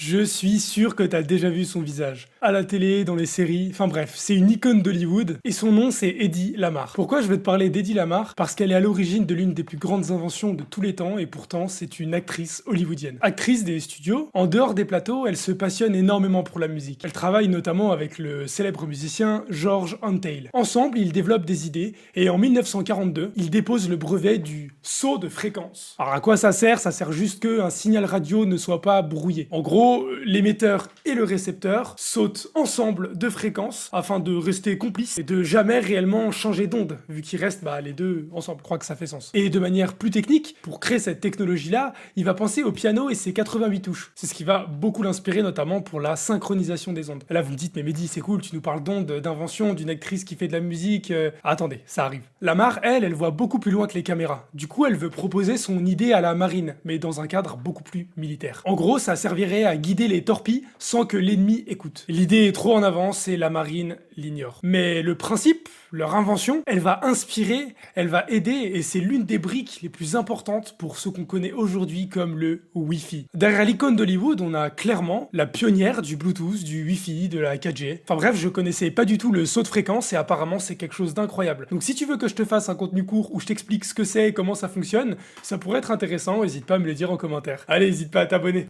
Je suis sûr que t'as déjà vu son visage. À la télé, dans les séries, enfin bref, c'est une icône d'Hollywood, et son nom c'est Eddie Lamar. Pourquoi je vais te parler d'Eddie Lamar? Parce qu'elle est à l'origine de l'une des plus grandes inventions de tous les temps, et pourtant c'est une actrice hollywoodienne. Actrice des studios, en dehors des plateaux, elle se passionne énormément pour la musique. Elle travaille notamment avec le célèbre musicien George Antheil. Ensemble, ils développent des idées, et en 1942, ils déposent le brevet du saut de fréquence. Alors à quoi ça sert? Ça sert juste qu'un signal radio ne soit pas brouillé. En gros, l'émetteur et le récepteur sautent ensemble de fréquence afin de rester complices et de jamais réellement changer d'onde, vu qu'ils restent les deux ensemble. Je crois que ça fait sens. Et de manière plus technique, pour créer cette technologie-là, il va penser au piano et ses 88 touches. C'est ce qui va beaucoup l'inspirer, notamment pour la synchronisation des ondes. Et là, vous me dites, mais Mehdi, c'est cool, tu nous parles d'ondes, d'invention, d'une actrice qui fait de la musique. Attendez, ça arrive. Lamar, elle voit beaucoup plus loin que les caméras. Du coup, elle veut proposer son idée à la marine, mais dans un cadre beaucoup plus militaire. En gros, ça servirait à guider les torpilles sans que l'ennemi écoute. L'idée est trop en avance et la marine l'ignore. Mais le principe, leur invention, elle va inspirer, elle va aider et c'est l'une des briques les plus importantes pour ce qu'on connaît aujourd'hui comme le Wi-Fi. Derrière l'icône d'Hollywood, on a clairement la pionnière du Bluetooth, du Wi-Fi, de la 4G. Enfin bref, je connaissais pas du tout le saut de fréquence et apparemment c'est quelque chose d'incroyable. Donc si tu veux que je te fasse un contenu court où je t'explique ce que c'est et comment ça fonctionne, ça pourrait être intéressant, n'hésite pas à me le dire en commentaire. Allez, n'hésite pas à t'abonner.